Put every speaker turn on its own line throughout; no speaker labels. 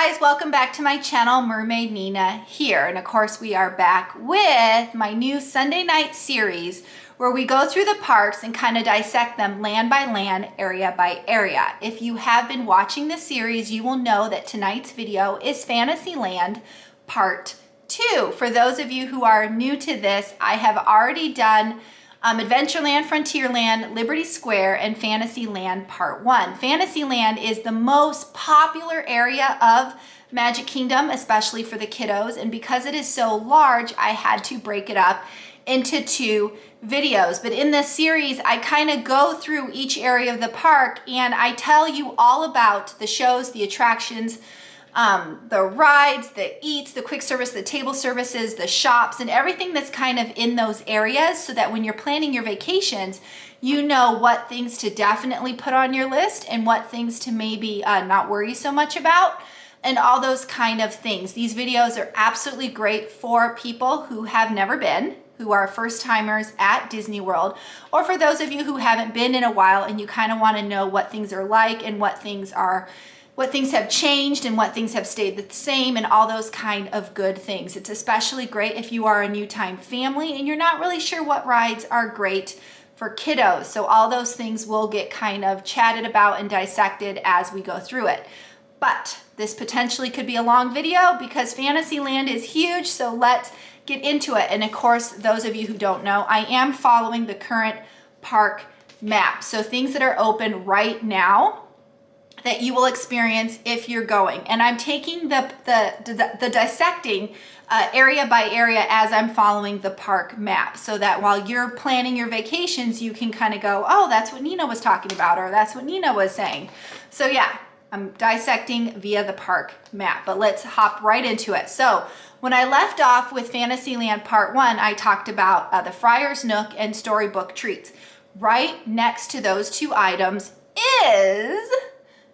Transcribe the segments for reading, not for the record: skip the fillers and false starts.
guys, welcome back to my channel. Mermaid Nina here, and of course we are back with my new Sunday night series where we go through the parks and kind of dissect them land by land, area by area. If you have been watching this series, you will know that tonight's video is Fantasyland Part 2. For those of you who are new to this, I have already done Adventureland, Frontierland, Liberty Square, and Fantasyland Part 1. Fantasyland is the most popular area of Magic Kingdom, especially for the kiddos, and because it is so large, I had to break it up into 2 videos. But in this series, I kind of go through each area of the park and I tell you all about the shows, the attractions, the rides, the eats, the quick service, the table services, the shops, and everything that's kind of in those areas, so that when you're planning your vacations, you know what things to definitely put on your list and what things to maybe not worry so much about, and all those kind of things. These videos are absolutely great for people who have never been, who are first timers at Disney World, or for those of you who haven't been in a while and you kind of want to know what things are like and what things have changed and what things have stayed the same and all those kind of good things. It's especially great if you are a new time family and you're not really sure what rides are great for kiddos. So all those things will get kind of chatted about and dissected as we go through it. But this potentially could be a long video because Fantasyland is huge, so let's get into it. And of course, those of you who don't know, I am following the current park map. So things that are open right now that you will experience if you're going. And I'm taking the dissecting area by area as I'm following the park map, so that while you're planning your vacations, you can kind of go, oh, that's what Nina was talking about, or that's what Nina was saying. So yeah, I'm dissecting via the park map, but let's hop right into it. So when I left off with Fantasyland Part 1, I talked about the Friar's Nook and Storybook treats. Right next to those 2 items is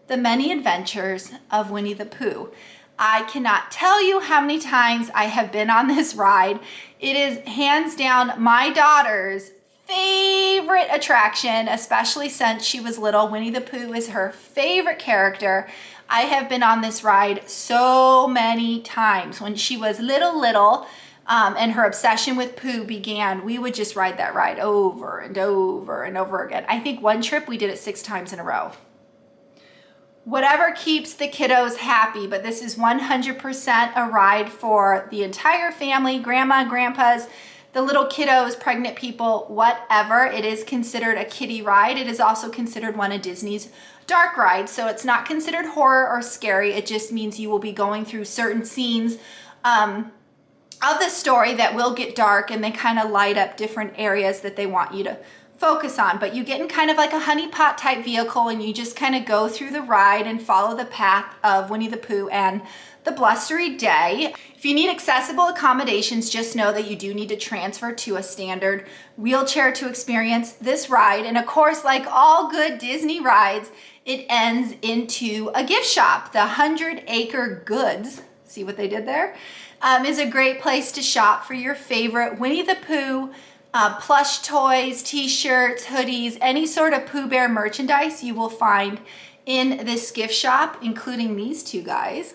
the Many Adventures of Winnie the Pooh. I cannot tell you how many times I have been on this ride. It is hands down my daughter's favorite attraction, especially since she was little. Winnie the Pooh is her favorite character. I have been on this ride so many times. When she was little, and her obsession with Pooh began, we would just ride that ride over and over and over again. I think one trip we did it 6 times in a row. Whatever keeps the kiddos happy, but this is 100% a ride for the entire family, grandma, grandpas, the little kiddos, pregnant people, whatever. It is considered a kiddie ride. It is also considered one of Disney's dark rides, so it's not considered horror or scary. It just means you will be going through certain scenes of the story that will get dark, and they kind of light up different areas that they want you to focus on. But you get in kind of like a honeypot type vehicle and you just kind of go through the ride and follow the path of Winnie the Pooh and the Blustery Day. If you need accessible accommodations, just know that you do need to transfer to a standard wheelchair to experience this ride. And of course, like all good Disney rides, it ends into a gift shop. The 100 Acre Goods, see what they did there, is a great place to shop for your favorite Winnie the Pooh plush toys, t-shirts, hoodies, any sort of Pooh Bear merchandise you will find in this gift shop, including these 2 guys,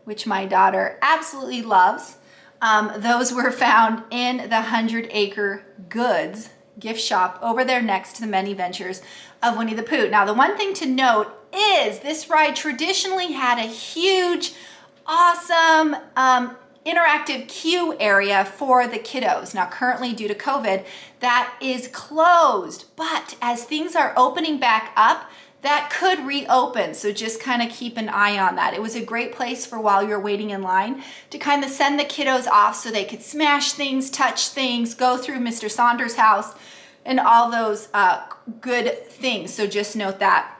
which my daughter absolutely loves. Those were found in the 100 Acre Goods gift shop over there next to the Many Adventures of Winnie the Pooh. Now, the one thing to note is this ride traditionally had a huge, awesome, interactive queue area for the kiddos. Now currently, due to COVID, that is closed, but as things are opening back up, that could reopen, so just kind of keep an eye on that. It was a great place for while you're waiting in line to kind of send the kiddos off so they could smash things, touch things, go through Mr. Saunders' house, and all those good things. So just note that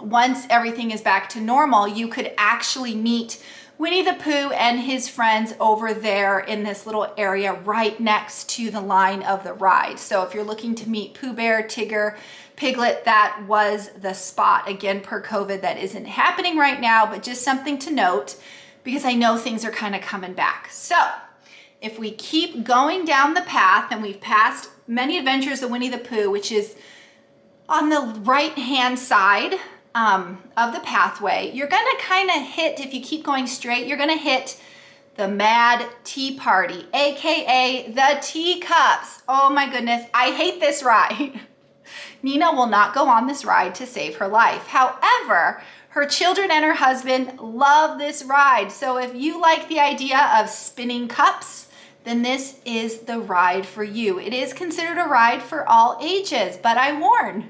once everything is back to normal, you could actually meet Winnie the Pooh and his friends over there in this little area right next to the line of the ride. So if you're looking to meet Pooh Bear, Tigger, Piglet, that was the spot. Again, per COVID, that isn't happening right now, but just something to note because I know things are kind of coming back. So if we keep going down the path, and we've passed Many Adventures of Winnie the Pooh, which is on the right-hand side, of the pathway, you're gonna kind of hit, if you keep going straight, you're gonna hit the Mad Tea Party, AKA the teacups. Oh my goodness, I hate this ride. Nina will not go on this ride to save her life. However, her children and her husband love this ride. So if you like the idea of spinning cups, then this is the ride for you. It is considered a ride for all ages, but I warn,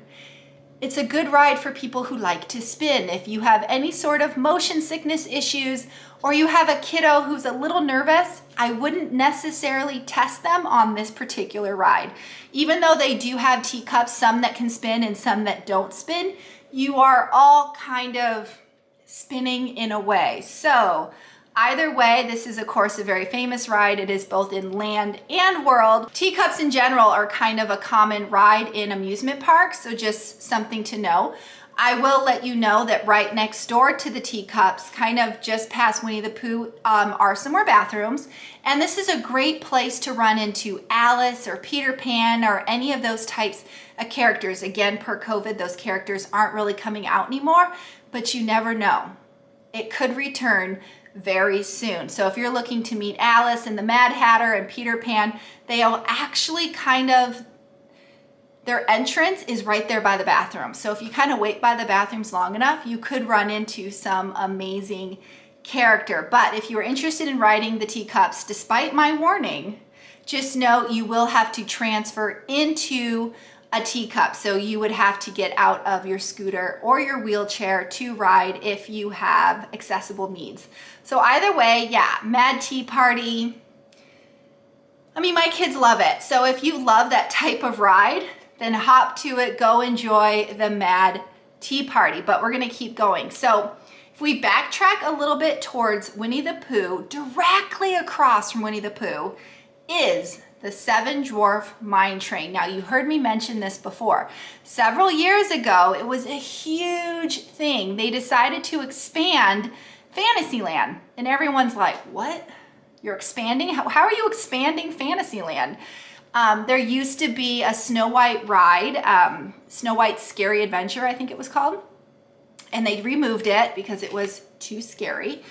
it's a good ride for people who like to spin. If you have any sort of motion sickness issues, or you have a kiddo who's a little nervous, I wouldn't necessarily test them on this particular ride. Even though they do have teacups, some that can spin and some that don't spin, you are all kind of spinning in a way. So either way, this is of course a very famous ride. It is both in land and world. Teacups in general are kind of a common ride in amusement parks, so just something to know. I will let you know that right next door to the teacups, kind of just past Winnie the Pooh, are some more bathrooms. And this is a great place to run into Alice or Peter Pan or any of those types of characters. Again, per COVID, those characters aren't really coming out anymore, but you never know. It could return very soon. So if you're looking to meet Alice and the Mad Hatter and Peter Pan, they'll actually kind of, their entrance is right there by the bathroom. So if you kind of wait by the bathrooms long enough, you could run into some amazing character. But if you are interested in riding the teacups, despite my warning, just know you will have to transfer into a teacup. So you would have to get out of your scooter or your wheelchair to ride if you have accessible needs. So either way, yeah, Mad Tea Party. I mean, my kids love it. So if you love that type of ride, then hop to it, go enjoy the Mad Tea Party. But we're gonna keep going. So if we backtrack a little bit towards Winnie the Pooh, directly across from Winnie the Pooh is the Seven Dwarf Mine Train. Now, you heard me mention this before. Several years ago, it was a huge thing. They decided to expand Fantasyland. And everyone's like, what? You're expanding? How are you expanding Fantasyland? There used to be a Snow White ride, Snow White's Scary Adventure, I think it was called. And they removed it because it was too scary.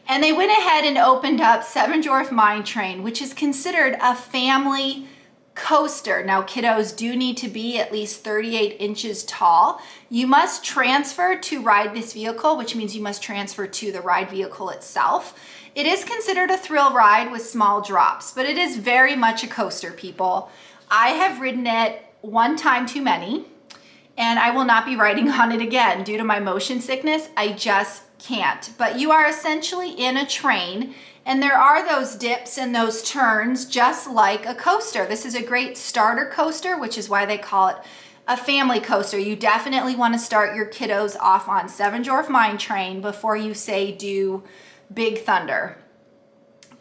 And they went ahead and opened up Seven Dwarf Mine Train, which is considered a family coaster. Now, kiddos do need to be at least 38 inches tall. You must transfer to ride this vehicle, which means you must transfer to the ride vehicle itself. It is considered a thrill ride with small drops, but it is very much a coaster, people. I have ridden it one time too many, and I will not be riding on it again due to my motion sickness. I just can't. But you are essentially in a train, and there are those dips and those turns just like a coaster. This is a great starter coaster, which is why they call it a family coaster. You definitely want to start your kiddos off on Seven Dwarf Mine Train before you say do Big Thunder.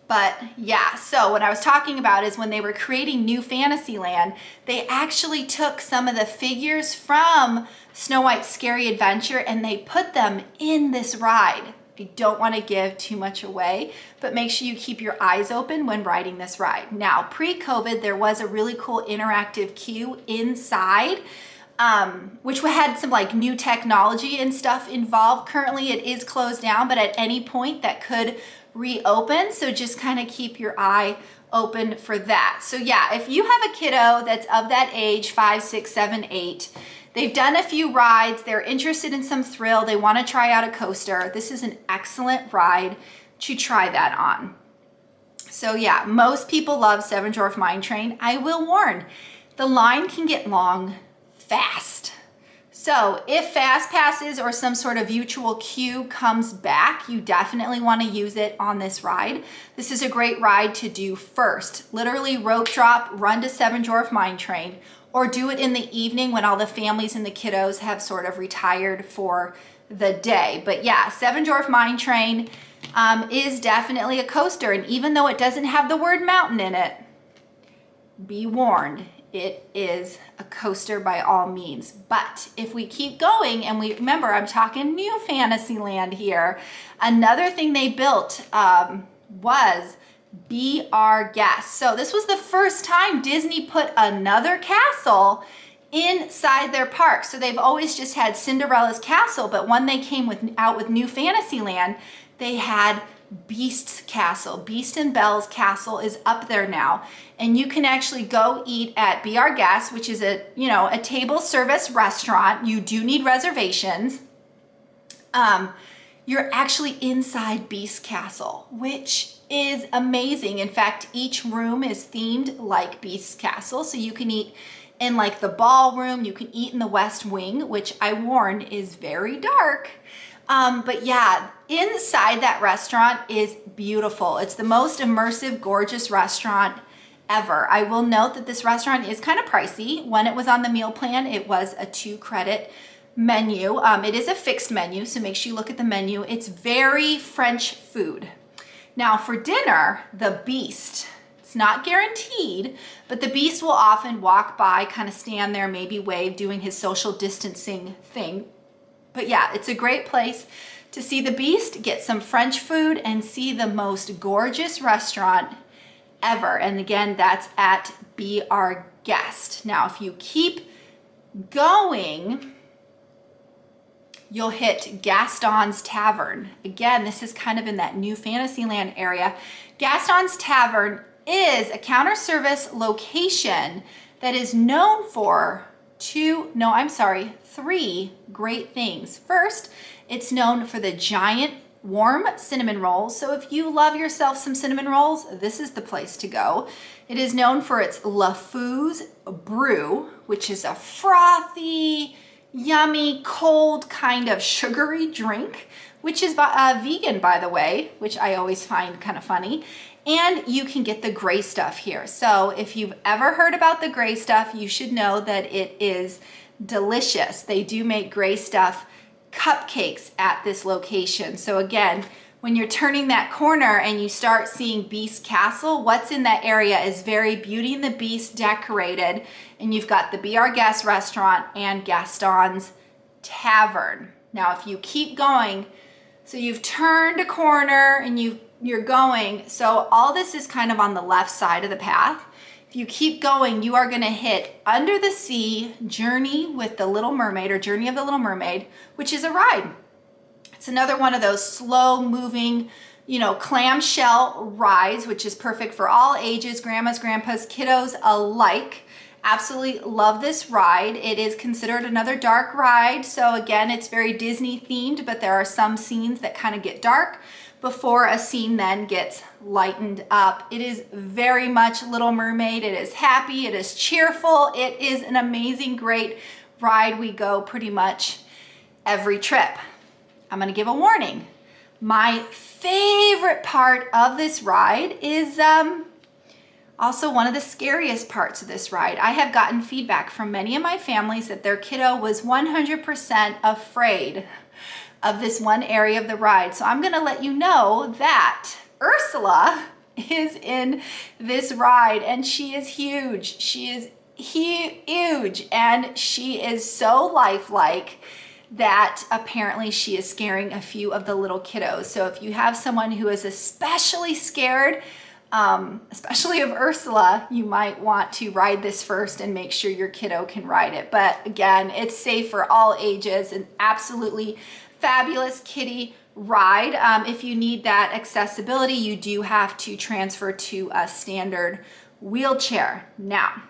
But yeah, so what I was talking about is when they were creating New Fantasyland, they actually took some of the figures from Snow White's Scary Adventure and they put them in this ride. I don't want to give too much away, but make sure you keep your eyes open when riding this ride. Now, pre-COVID, there was a really cool interactive queue inside, which had some like new technology and stuff involved. Currently, it is closed down, but at any point that could reopen. So just kind of keep your eye open for that. So yeah, if you have a kiddo that's of that age, 5, 6, 7, 8, they've done a few rides, they're interested in some thrill, they want to try out a coaster, this is an excellent ride to try that on. So yeah, most people love Seven Dwarf Mine Train. I will warn, the line can get long fast. So if fast passes or some sort of virtual queue comes back, you definitely want to use it on this ride. This is a great ride to do first. Literally rope drop, run to Seven Dwarf Mine Train, or do it in the evening when all the families and the kiddos have sort of retired for the day. But yeah, Seven Dwarf Mine Train is definitely a coaster. And even though it doesn't have the word mountain in it, be warned, it is a coaster by all means. But if we keep going, and we remember, I'm talking New Fantasyland here, another thing they built was Be Our Guest. So this was the first time Disney put another castle inside their park. So they've always just had Cinderella's castle, but when they came out with New Fantasyland, they had Beast's castle. Beast and Belle's castle is up there now, and you can actually go eat at Be Our Guest, which is a table service restaurant. You do need reservations. You're actually inside Beast's castle, which is amazing. In fact, each room is themed like Beast's castle, so you can eat in like the ballroom, you can eat in the West Wing, which I warn is very dark. But yeah, inside that restaurant is beautiful. It's the most immersive, gorgeous restaurant ever. I will note that this restaurant is kind of pricey. When it was on the meal plan, it was a 2-credit menu. It is a fixed menu, so make sure you look at the menu. It's very French food. Now for dinner, the Beast, it's not guaranteed, but the Beast will often walk by, kind of stand there, maybe wave, doing his social distancing thing. But yeah, it's a great place to see the Beast, get some French food, and see the most gorgeous restaurant ever. And again, that's at Be Our Guest. Now, if you keep going, you'll hit Gaston's Tavern. Again, this is kind of in that New Fantasyland area. Gaston's Tavern is a counter service location that is known for 3 great things. First, it's known for the giant warm cinnamon rolls. So if you love yourself some cinnamon rolls, this is the place to go. It is known for its Fooze Brew, which is a frothy, yummy, cold kind of sugary drink, which is vegan, by the way, which I always find kind of funny. And you can get the gray stuff here. So if you've ever heard about the gray stuff, you should know that it is delicious. They do make gray stuff cupcakes at this location. So again, when you're turning that corner and you start seeing Beast Castle, what's in that area is very Beauty and the Beast decorated. And you've got the Be Our Guest restaurant and Gaston's Tavern. Now, if you keep going, so you've turned a corner and you're going, so all this is kind of on the left side of the path. If you keep going, you are gonna hit Under the Sea Journey with the Little Mermaid, or Journey of the Little Mermaid, which is a ride. It's another one of those slow moving, clamshell rides, which is perfect for all ages, grandmas, grandpas, kiddos alike. Absolutely love this ride. It is considered another dark ride. So again, it's very Disney themed, but there are some scenes that kind of get dark before a scene then gets lightened up. It is very much Little Mermaid. It is happy, it is cheerful. It is an amazing, great ride. We go pretty much every trip. I'm gonna give a warning. My favorite part of this ride is also one of the scariest parts of this ride. I have gotten feedback from many of my families that their kiddo was 100% afraid of this one area of the ride. So I'm gonna let you know that Ursula is in this ride, and she is huge. She is huge, and she is so lifelike that apparently she is scaring a few of the little kiddos. So if you have someone who is especially scared, especially of Ursula, you might want to ride this first and make sure your kiddo can ride it. But again, it's safe for all ages, and absolutely fabulous kiddie ride. If you need that accessibility, you do have to transfer to a standard wheelchair. Now,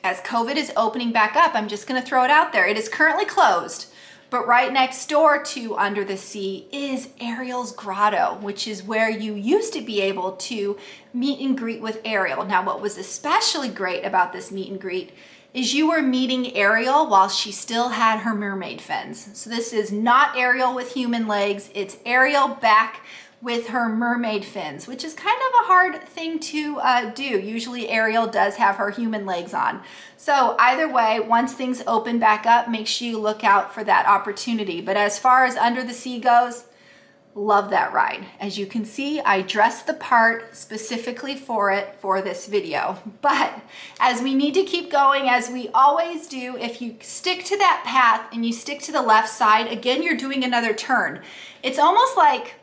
as COVID is opening back up, I'm just gonna throw it out there. It is currently closed, but right next door to Under the Sea is Ariels Grotto, which is where you used to be able to meet and greet with Ariel. Now, what was especially great about this meet and greet is you were meeting Ariel while she still had her mermaid fins. So this is not Ariel with human legs, it's Ariel back with her mermaid fins, which is kind of a hard thing to do. Usually Ariel does have her human legs on. So either way, once things open back up, make sure you look out for that opportunity. But as far as Under the Sea goes, love that ride. As you can see, I dressed the part specifically for it for this video. But as we need to keep going, as we always do, if you stick to that path and you stick to the left side, again, you're doing another turn. It's almost like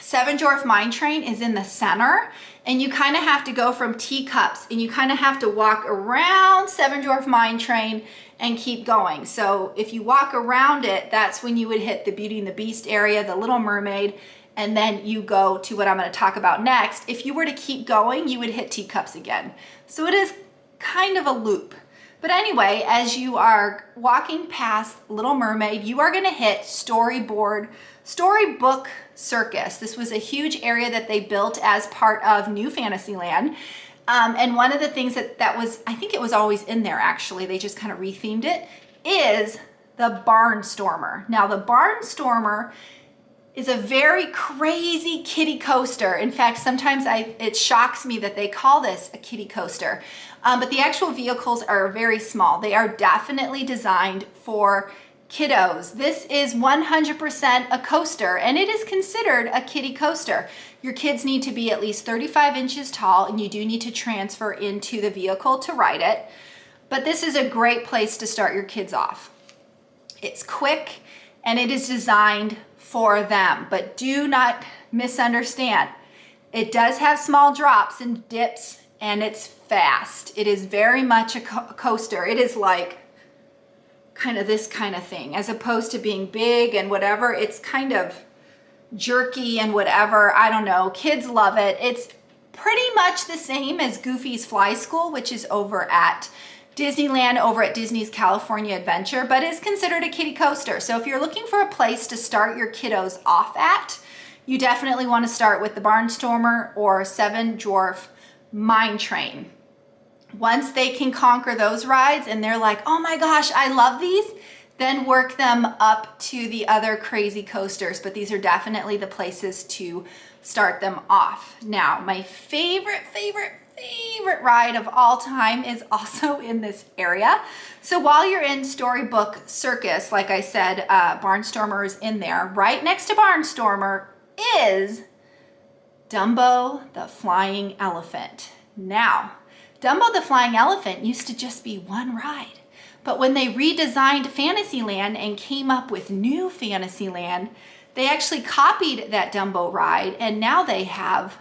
Seven Dwarf Mine Train is in the center, and you kind of have to go from teacups, and you kind of have to walk around Seven Dwarf Mine Train and keep going. So if you walk around it, that's when you would hit the Beauty and the Beast area, the Little Mermaid, and then you go to what I'm going to talk about next. If you were to keep going, you would hit teacups again. So it is kind of a loop. But anyway, as you are walking past Little Mermaid, you are going to hit Storyboard, Storybook Circus. This was a huge area that they built as part of New Fantasyland. And one of the things that was, I think it was always in there actually, they just kind of rethemed it, is the Barnstormer. Now the Barnstormer is a very crazy kiddie coaster. In fact, sometimes it shocks me that they call this a kiddie coaster. But the actual vehicles are very small. They are definitely designed for kiddos. This is 100% a coaster, and it is considered a kiddie coaster. Your kids need to be at least 35 inches tall, and you do need to transfer into the vehicle to ride it. But this is a great place to start your kids off. It's quick, and it is designed for them, but do not misunderstand. It does have small drops and dips, and it's fast. It is very much a coaster. It is like kind of this kind of thing, as opposed to being big and whatever. It's kind of jerky and whatever. I don't know. Kids love it. It's pretty much the same as Goofy's Fly School, which is over at Disneyland, over at Disney's California Adventure, but is considered a kiddie coaster. So if you're looking for a place to start your kiddos off at, you definitely want to start with the Barnstormer or Seven Dwarf Mine Train. Once they can conquer those rides and they're like, oh my gosh, I love these, then work them up to the other crazy coasters. But these are definitely the places to start them off. Now, my favorite ride of all time is also in this area. So while you're in Storybook Circus, like I said, Barnstormer is in there. Right next to Barnstormer is Dumbo the Flying Elephant. Now, Dumbo the Flying Elephant used to just be one ride, but when they redesigned Fantasyland and came up with New Fantasyland, they actually copied that Dumbo ride, and now they have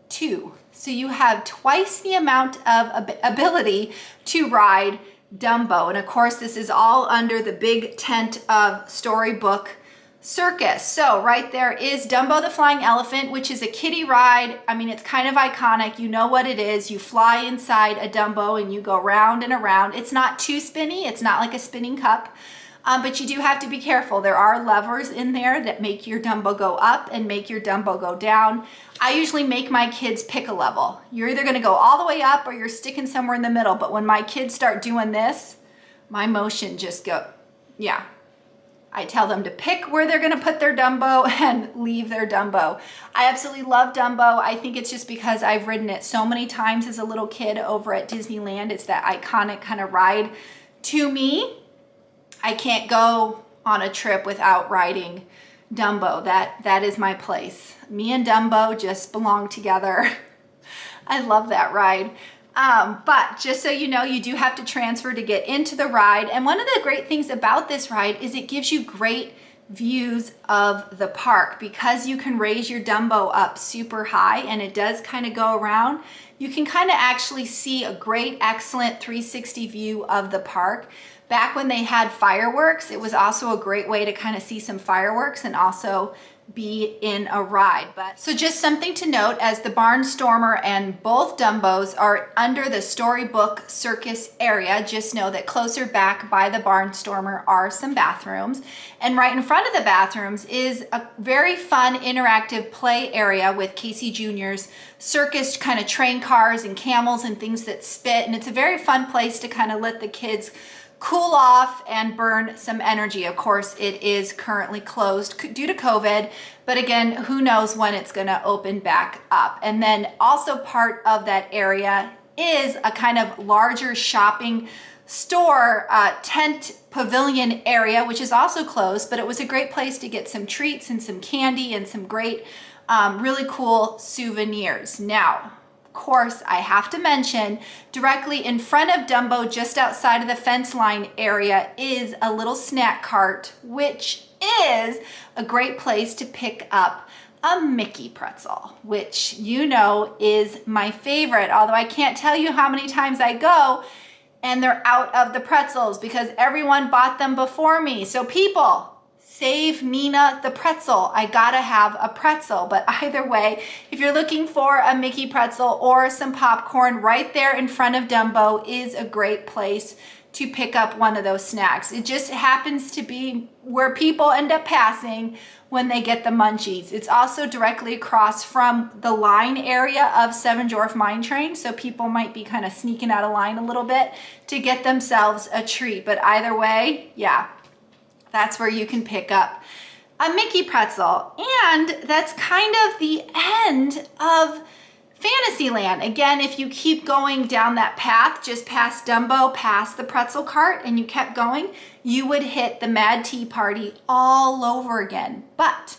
two. So you have twice the amount of ability to ride Dumbo. And of course, this is all under the big tent of Storybook Circus. So right there is Dumbo the Flying Elephant, which is a kiddie ride. I mean, it's kind of iconic. You know what it is. You fly inside a Dumbo and you go round and around. It's not too spinny. It's not like a spinning cup. But you do have to be careful. There are levers in there that make your Dumbo go up and make your Dumbo go down. I usually make my kids pick a level. You're either gonna go all the way up or you're sticking somewhere in the middle. But when my kids start doing this, my motion just yeah. I tell them to pick where they're gonna put their Dumbo and leave their Dumbo. I absolutely love Dumbo. I think it's just because I've ridden it so many times as a little kid over at Disneyland. It's that iconic kind of ride to me. I can't go on a trip without riding Dumbo. That is my place. Me and Dumbo just belong together. I love that ride. But just so you know, you do have to transfer to get into the ride. And one of the great things about this ride is it gives you great views of the park, because you can raise your Dumbo up super high and it does kind of go around. You can kind of actually see a great, excellent 360 view of the park. Back when they had fireworks, it was also a great way to kind of see some fireworks and also be in a ride. But so just something to note, as the Barnstormer and both Dumbos are under the Storybook Circus area, just know that closer back by the Barnstormer are some bathrooms. And right in front of the bathrooms is a very fun interactive play area with Casey Jr.'s circus kind of train cars and camels and things that spit. And it's a very fun place to kind of let the kids cool off and burn some energy. Of course, it is currently closed due to COVID, but again, who knows when it's gonna open back up. And then also part of that area is a kind of larger shopping store tent pavilion area, which is also closed, but it was a great place to get some treats and some candy and some great, really cool souvenirs. Now, of course, I have to mention, directly in front of Dumbo, just outside of the fence line area, is a little snack cart, which is a great place to pick up a Mickey pretzel, which you know is my favorite, although I can't tell you how many times I go and they're out of the pretzels because everyone bought them before me. So people, save Nina the pretzel. I gotta have a pretzel. But either way, if you're looking for a Mickey pretzel or some popcorn, right there in front of Dumbo is a great place to pick up one of those snacks. It just happens to be where people end up passing when they get the munchies. It's also directly across from the line area of Seven Dwarf Mine Train, so people might be kind of sneaking out of line a little bit to get themselves a treat. But either way, yeah, that's where you can pick up a Mickey pretzel. And that's kind of the end of Fantasyland. Again, if you keep going down that path, just past Dumbo, past the pretzel cart, and you kept going, you would hit the Mad Tea Party all over again. But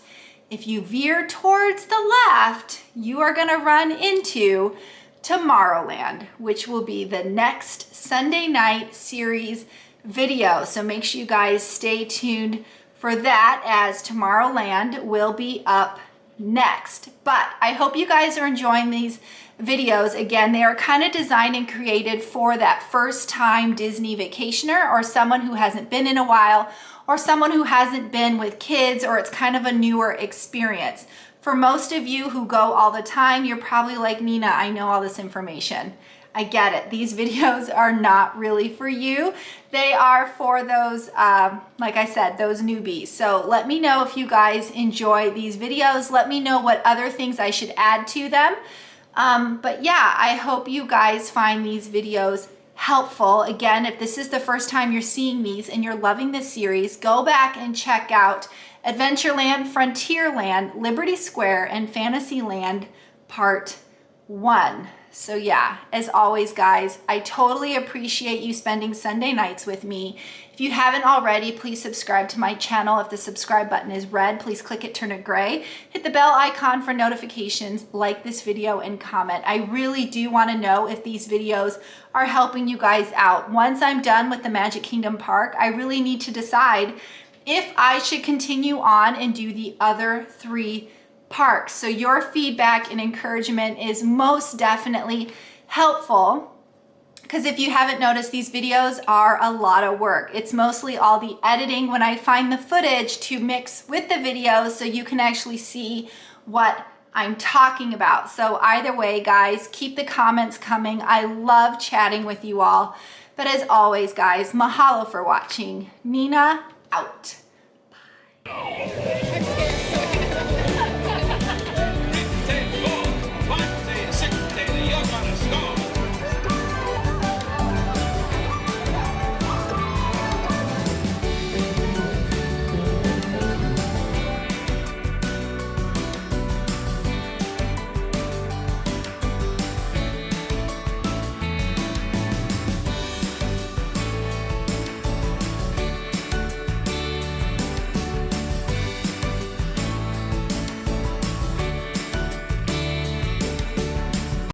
if you veer towards the left, you are gonna run into Tomorrowland, which will be the next Sunday night series video. So make sure you guys stay tuned for that, as Tomorrowland will be up next. But I hope you guys are enjoying these videos. Again, they are kind of designed and created for that first time Disney vacationer, or someone who hasn't been in a while, or someone who hasn't been with kids, or it's kind of a newer experience. For most of you who go all the time, you're probably like, Nina, I know all this information. I get it. These videos are not really for you. They are for those, like I said, those newbies. So let me know if you guys enjoy these videos. Let me know what other things I should add to them. But yeah, I hope you guys find these videos helpful. Again, if this is the first time you're seeing these and you're loving this series, go back and check out Adventureland, Frontierland, Liberty Square, and Fantasyland Part 1. So yeah, as always, guys, I totally appreciate you spending Sunday nights with me. If you haven't already, please subscribe to my channel. If the subscribe button is red, please click it, turn it gray. Hit the bell icon for notifications, like this video, and comment. I really do want to know if these videos are helping you guys out. Once I'm done with the Magic Kingdom Park, I really need to decide if I should continue on and do the other 3 parks. So your feedback and encouragement is most definitely helpful, because if you haven't noticed, these videos are a lot of work. It's mostly all the editing when I find the footage to mix with the videos so you can actually see what I'm talking about. So either way, guys, keep the comments coming. I love chatting with you all. But as always, guys, mahalo for watching. Nina out.